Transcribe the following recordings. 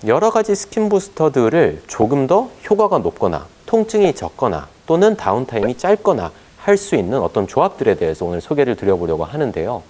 여러 가지 스킨 부스터들을 조금 더 효과가 높거나 통증이 적거나 또는 다운타임이 짧거나 할 수 있는 어떤 조합들에 대해서 오늘 소개를 드려보려고 하는데요.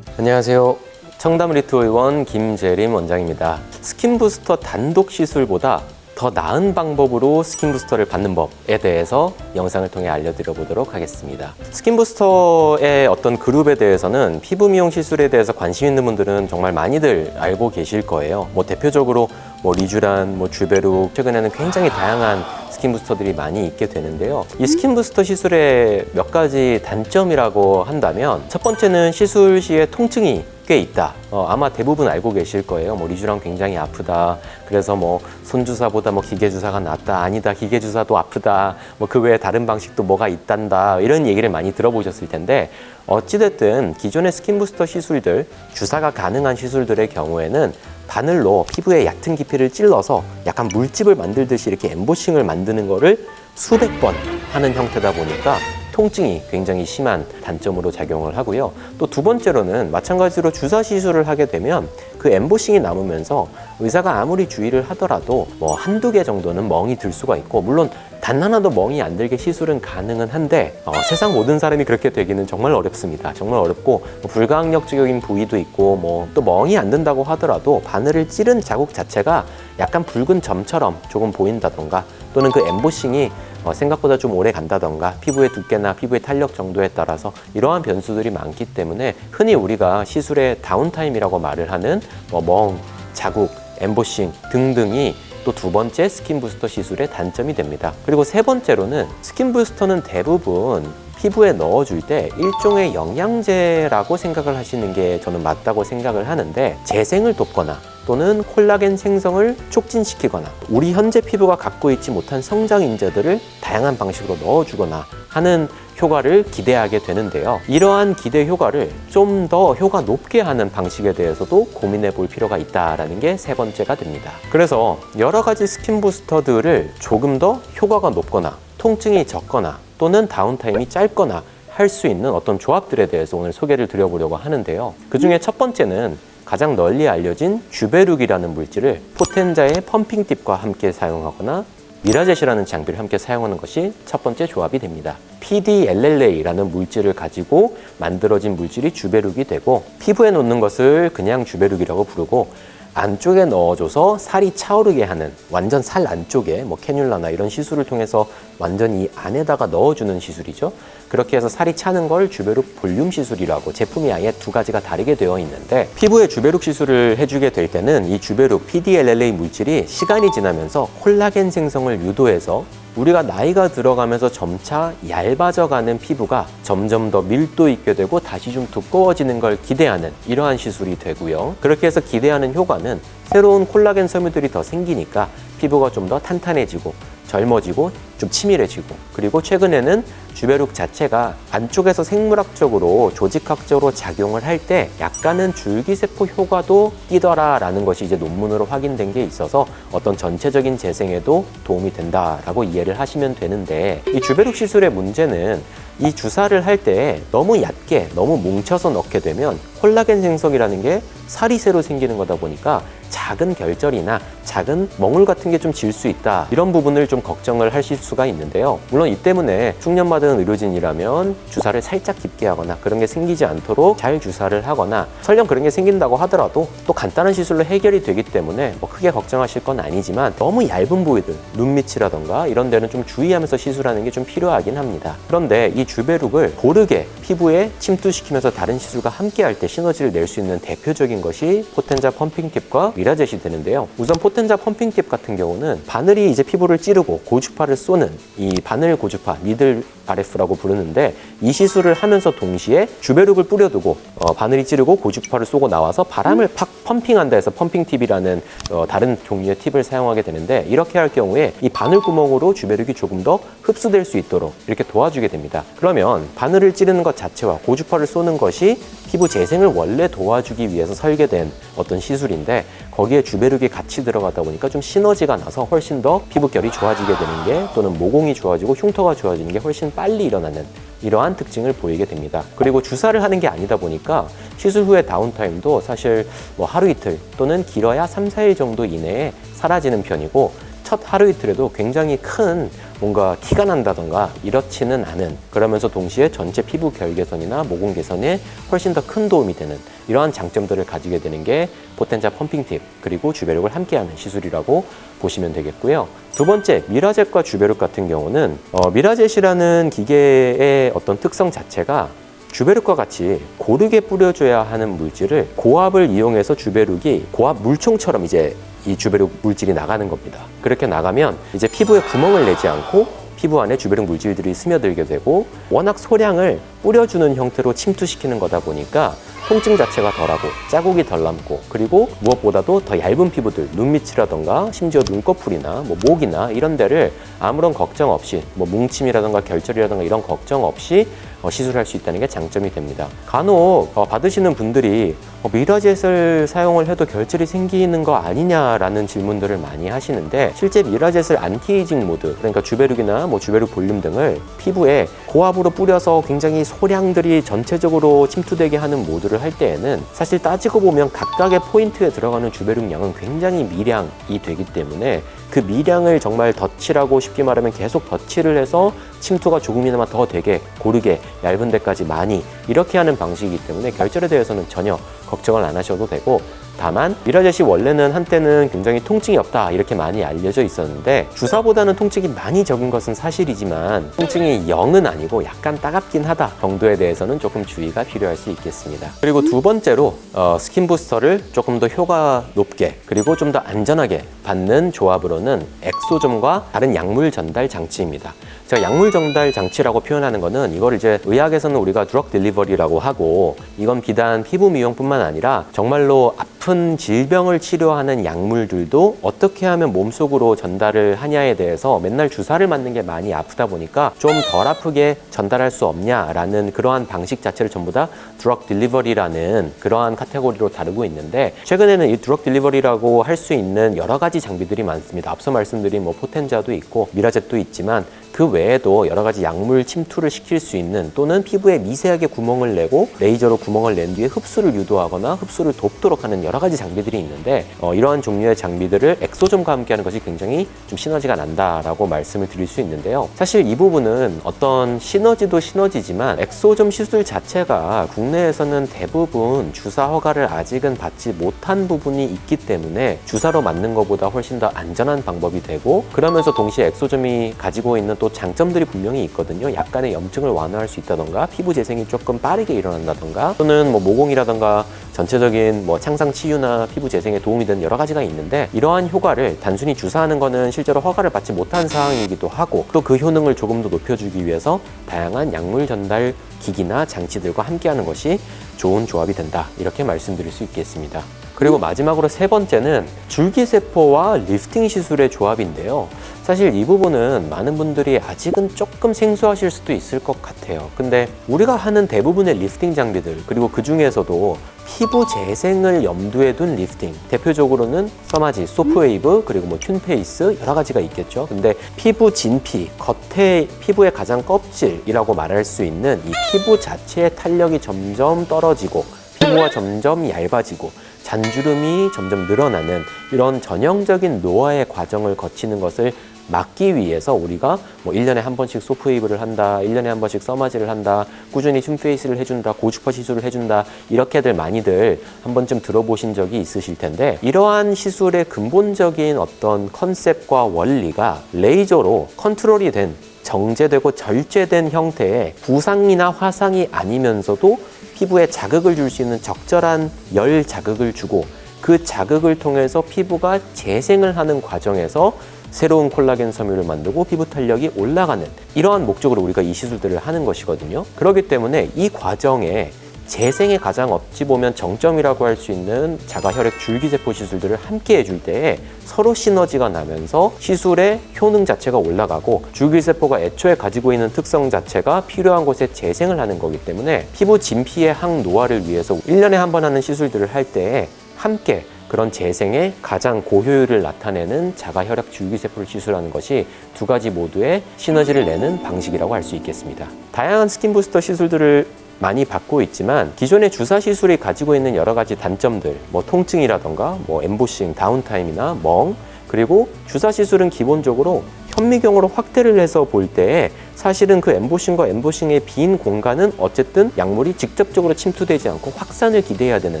안녕하세요. 청담리트 의원 김재림 원장입니다. 스킨 부스터 단독 시술보다 더 나은 방법으로 스킨 부스터를 받는 법에 대해서 영상을 통해 알려드려 보도록 하겠습니다. 스킨 부스터의 어떤 그룹에 대해서는 피부 미용 시술에 대해서 관심 있는 분들은 정말 많이들 알고 계실 거예요. 대표적으로 리쥬란, 쥬베룩, 최근에는 굉장히 다양한 스킨 부스터들이 많이 있게 되는데요. 이 스킨 부스터 시술의 몇 가지 단점이라고 한다면 첫 번째는 시술 시에 통증이 꽤 있다. 아마 대부분 알고 계실 거예요. 리쥬란 굉장히 아프다. 그래서 손주사보다 기계주사가 낫다. 아니다. 기계주사도 아프다. 그 외에 다른 방식도 뭐가 있단다. 이런 얘기를 많이 들어보셨을 텐데 어찌됐든 기존의 스킨 부스터 시술들, 주사가 가능한 시술들의 경우에는 바늘로 피부에 얕은 깊이를 찔러서 약간 물집을 만들듯이 이렇게 엠보싱을 만드는 거를 수백 번 하는 형태다 보니까 통증이 굉장히 심한 단점으로 작용을 하고요. 또 두 번째로는 마찬가지로 주사 시술을 하게 되면 그 엠보싱이 남으면서 의사가 아무리 주의를 하더라도 한두 개 정도는 멍이 들 수가 있고, 물론 단 하나도 멍이 안 들게 시술은 가능은 한데 세상 모든 사람이 그렇게 되기는 정말 어렵습니다. 정말 어렵고 불가항력적인 부위도 있고 또 멍이 안 든다고 하더라도 바늘을 찌른 자국 자체가 약간 붉은 점처럼 조금 보인다던가, 또는 그 엠보싱이 생각보다 좀 오래 간다던가, 피부의 두께나 피부의 탄력 정도에 따라서 이러한 변수들이 많기 때문에 흔히 우리가 시술의 다운타임이라고 말을 하는 멍, 자국, 엠보싱 등등이 또 두 번째 스킨 부스터 시술의 단점이 됩니다. 그리고 세 번째로는 스킨 부스터는 대부분 피부에 넣어줄 때 일종의 영양제라고 생각을 하시는 게 저는 맞다고 생각을 하는데, 재생을 돕거나 또는 콜라겐 생성을 촉진시키거나 우리 현재 피부가 갖고 있지 못한 성장 인자들을 다양한 방식으로 넣어주거나 하는 효과를 기대하게 되는데요. 이러한 기대 효과를 좀 더 효과 높게 하는 방식에 대해서도 고민해 볼 필요가 있다는 게 세 번째가 됩니다. 그래서 여러 가지 스킨 부스터들을 조금 더 효과가 높거나 통증이 적거나 또는 다운타임이 짧거나 할 수 있는 어떤 조합들에 대해서 오늘 소개를 드려보려고 하는데요. 그 중에 첫 번째는 가장 널리 알려진 쥬베룩이라는 물질을 포텐자의 펌핑팁과 함께 사용하거나 미라젯이라는 장비를 함께 사용하는 것이 첫 번째 조합이 됩니다. PDLLA라는 물질을 가지고 만들어진 물질이 쥬베룩이 되고, 피부에 놓는 것을 그냥 쥬베룩이라고 부르고, 안쪽에 넣어줘서 살이 차오르게 하는, 완전 살 안쪽에 캐뉼라나 이런 시술을 통해서 완전 이 안에다가 넣어주는 시술이죠. 그렇게 해서 살이 차는 걸 쥬베룩 볼륨 시술이라고, 제품이 아예 두 가지가 다르게 되어 있는데, 피부에 쥬베룩 시술을 해주게 될 때는 이 쥬베룩 PDLLA 물질이 시간이 지나면서 콜라겐 생성을 유도해서 우리가 나이가 들어가면서 점차 얇아져가는 피부가 점점 더 밀도 있게 되고 다시 좀 두꺼워지는 걸 기대하는 이러한 시술이 되고요. 그렇게 해서 기대하는 효과는 새로운 콜라겐 섬유들이 더 생기니까 피부가 좀 더 탄탄해지고 젊어지고 좀 치밀해지고, 그리고 최근에는 쥬베룩 자체가 안쪽에서 생물학적으로 조직학적으로 작용을 할 때 약간은 줄기세포 효과도 띠더라라는 것이 이제 논문으로 확인된 게 있어서 어떤 전체적인 재생에도 도움이 된다라고 이해를 하시면 되는데, 이 쥬베룩 시술의 문제는 이 주사를 할 때 너무 얕게 너무 뭉쳐서 넣게 되면 콜라겐 생성이라는 게 살이 새로 생기는 거다 보니까 작은 결절이나 작은 멍울 같은 게 좀 질 수 있다, 이런 부분을 좀 걱정을 하실 수가 있는데요. 물론 이 때문에 숙련받은 의료진이라면 주사를 살짝 깊게 하거나 그런 게 생기지 않도록 잘 주사를 하거나, 설령 그런 게 생긴다고 하더라도 또 간단한 시술로 해결이 되기 때문에 크게 걱정하실 건 아니지만, 너무 얇은 부위들, 눈 밑이라던가 이런 데는 좀 주의하면서 시술하는 게 좀 필요하긴 합니다. 그런데 이 쥬베룩을 고르게 피부에 침투시키면서 다른 시술과 함께 할 때 시너지를 낼 수 있는 대표적인 것이 포텐자 펌핑팁과 미라젯이 되는데요. 우선 포텐자 펌핑팁 같은 경우는 바늘이 이제 피부를 찌르고 고주파를 쏘는 이 바늘 고주파, 니들 RF라고 부르는데, 이 시술을 하면서 동시에 쥬베룩을 뿌려두고 바늘이 찌르고 고주파를 쏘고 나와서 바람을 팍 펌핑한다 해서 펌핑팁이라는 다른 종류의 팁을 사용하게 되는데, 이렇게 할 경우에 이 바늘 구멍으로 쥬베룩이 조금 더 흡수될 수 있도록 이렇게 도와주게 됩니다. 그러면 바늘을 찌르는 것 자체와 고주파를 쏘는 것이 피부 재생을 원래 도와주기 위해서 설계된 어떤 시술인데, 거기에 쥬베룩이 같이 들어가다 보니까 좀 시너지가 나서 훨씬 더 피부결이 좋아지게 되는 게, 또는 모공이 좋아지고 흉터가 좋아지는 게 훨씬 빨리 일어나는 이러한 특징을 보이게 됩니다. 그리고 주사를 하는 게 아니다 보니까 시술 후의 다운타임도 사실 뭐 하루 이틀 또는 길어야 3, 4일 정도 이내에 사라지는 편이고, 첫 하루 이틀에도 굉장히 큰 뭔가 티가 난다던가 이렇지는 않은, 그러면서 동시에 전체 피부 결 개선이나 모공 개선에 훨씬 더 큰 도움이 되는 이러한 장점들을 가지게 되는 게 포텐자 펌핑 팁 그리고 주베룩을 함께하는 시술이라고 보시면 되겠고요. 두 번째, 미라젯과 주베룩 같은 경우는 미라젯이라는 기계의 어떤 특성 자체가 주베룩과 같이 고르게 뿌려줘야 하는 물질을 고압을 이용해서 주베룩이 고압 물총처럼 이제 이 주베룩 물질이 나가는 겁니다. 그렇게 나가면 이제 피부에 구멍을 내지 않고 피부 안에 주베룩 물질들이 스며들게 되고, 워낙 소량을 뿌려주는 형태로 침투시키는 거다 보니까 통증 자체가 덜하고 자국이 덜 남고, 그리고 무엇보다도 더 얇은 피부들, 눈밑이라던가 심지어 눈꺼풀이나 뭐 목이나 이런 데를 아무런 걱정 없이 뭐 뭉침이라던가 결절이라던가 이런 걱정 없이 시술할 수 있다는 게 장점이 됩니다. 간혹 받으시는 분들이 미라젯을 사용을 해도 결절이 생기는 거 아니냐라는 질문들을 많이 하시는데, 실제 미라젯을 안티에이징 모드, 그러니까 주베룩이나 뭐 주베룩 볼륨 등을 피부에 고압으로 뿌려서 굉장히 소량들이 전체적으로 침투되게 하는 모드를 할 때에는 사실 따지고 보면 각각의 포인트에 들어가는 주베룩 양은 굉장히 미량이 되기 때문에 그 미량을 정말 덧칠하고, 쉽게 말하면 계속 덧칠을 해서 침투가 조금이나마 더 되게 고르게 얇은 데까지 많이 이렇게 하는 방식이기 때문에 결절에 대해서는 전혀 걱정을 안 하셔도 되고, 다만 미라젯이 원래는 한때는 굉장히 통증이 없다 이렇게 많이 알려져 있었는데, 주사보다는 통증이 많이 적은 것은 사실이지만 통증이 0은 아니고 약간 따갑긴 하다 정도에 대해서는 조금 주의가 필요할 수 있겠습니다. 그리고 두 번째로 스킨 부스터를 조금 더 효과 높게 그리고 좀 더 안전하게 받는 조합으로는 엑소점과 다른 약물 전달 장치입니다. 제가 약물 전달 장치라고 표현하는 거는, 이걸 이제 의학에서는 우리가 드럭 딜리버리라고 하고, 이건 비단 피부 미용뿐만 아니라 정말로 아픈 질병을 치료하는 약물들도 어떻게 하면 몸속으로 전달을 하냐에 대해서 맨날 주사를 맞는 게 많이 아프다 보니까 좀 덜 아프게 전달할 수 없냐라는 그러한 방식 자체를 전부 다 드럭 딜리버리라는 그러한 카테고리로 다루고 있는데, 최근에는 이 드럭 딜리버리라고 할 수 있는 여러 가지 장비들이 많습니다. 앞서 말씀드린 뭐 포텐자도 있고 미라젯도 있지만, 그 외에도 여러 가지 약물 침투를 시킬 수 있는, 또는 피부에 미세하게 구멍을 내고 레이저로 구멍을 낸 뒤에 흡수를 유도하거나 흡수를 돕도록 하는 여러 가지 장비들이 있는데, 이러한 종류의 장비들을 엑소점과 함께하는 것이 굉장히 좀 시너지가 난다라고 말씀을 드릴 수 있는데요. 사실 이 부분은 어떤 시너지도 시너지지만 엑소점 시술 자체가 국내에서는 대부분 주사 허가를 아직은 받지 못한 부분이 있기 때문에 주사로 맞는 것보다 훨씬 더 안전한 방법이 되고, 그러면서 동시에 엑소점이 가지고 있는 또 장점들이 분명히 있거든요. 약간의 염증을 완화할 수 있다던가, 피부 재생이 조금 빠르게 일어난다던가, 또는 뭐 모공이라던가 전체적인 뭐 창상 치유나 피부 재생에 도움이 되는 여러 가지가 있는데, 이러한 효과를 단순히 주사하는 거는 실제로 허가를 받지 못한 사항이기도 하고, 또 그 효능을 조금 더 높여주기 위해서 다양한 약물 전달 기기나 장치들과 함께하는 것이 좋은 조합이 된다, 이렇게 말씀드릴 수 있겠습니다. 그리고 마지막으로 세 번째는 줄기세포와 리프팅 시술의 조합인데요. 사실 이 부분은 많은 분들이 아직은 조금 생소하실 수도 있을 것 같아요. 근데 우리가 하는 대부분의 리프팅 장비들, 그리고 그 중에서도 피부 재생을 염두에 둔 리프팅, 대표적으로는 써마지, 소프웨이브, 그리고 뭐 튠페이스 여러 가지가 있겠죠. 근데 피부 진피, 겉에 피부의 가장 껍질이라고 말할 수 있는 이 피부 자체의 탄력이 점점 떨어지고 피부가 점점 얇아지고 잔주름이 점점 늘어나는 이런 전형적인 노화의 과정을 거치는 것을 막기 위해서 우리가 뭐 1년에 한 번씩 소프웨이브를 한다, 1년에 한 번씩 써마지를 한다, 꾸준히 튠페이스를 해준다, 고주파 시술을 해준다, 이렇게들 많이들 한 번쯤 들어보신 적이 있으실 텐데, 이러한 시술의 근본적인 어떤 컨셉과 원리가 레이저로 컨트롤이 된, 정제되고 절제된 형태의 부상이나 화상이 아니면서도 피부에 자극을 줄 수 있는 적절한 열 자극을 주고, 그 자극을 통해서 피부가 재생을 하는 과정에서 새로운 콜라겐 섬유를 만들고 피부 탄력이 올라가는, 이러한 목적으로 우리가 이 시술들을 하는 것이거든요. 그렇기 때문에 이 과정에 재생에 가장 어찌 보면 정점이라고 할 수 있는 자가혈액 줄기세포 시술들을 함께 해줄 때에 서로 시너지가 나면서 시술의 효능 자체가 올라가고, 줄기세포가 애초에 가지고 있는 특성 자체가 필요한 곳에 재생을 하는 거기 때문에 피부 진피의 항노화를 위해서 1년에 한 번 하는 시술들을 할 때에 함께 그런 재생의 가장 고효율을 나타내는 자가혈액 줄기세포를 시술하는 것이 두 가지 모두의 시너지를 내는 방식이라고 할 수 있겠습니다. 다양한 스킨 부스터 시술들을 많이 받고 있지만 기존의 주사 시술이 가지고 있는 여러 가지 단점들, 통증이라던가 엠보싱, 다운타임이나 멍, 그리고 주사 시술은 기본적으로 현미경으로 확대를 해서 볼 때에 사실은 그 엠보싱과 엠보싱의 빈 공간은 어쨌든 약물이 직접적으로 침투되지 않고 확산을 기대해야 되는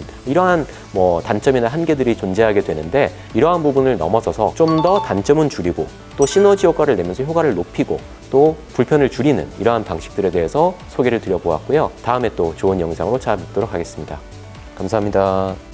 이러한 단점이나 한계들이 존재하게 되는데, 이러한 부분을 넘어서서 좀 더 단점은 줄이고 또 시너지 효과를 내면서 효과를 높이고 또 불편을 줄이는 이러한 방식들에 대해서 소개를 드려보았고요. 다음에 또 좋은 영상으로 찾아뵙도록 하겠습니다. 감사합니다.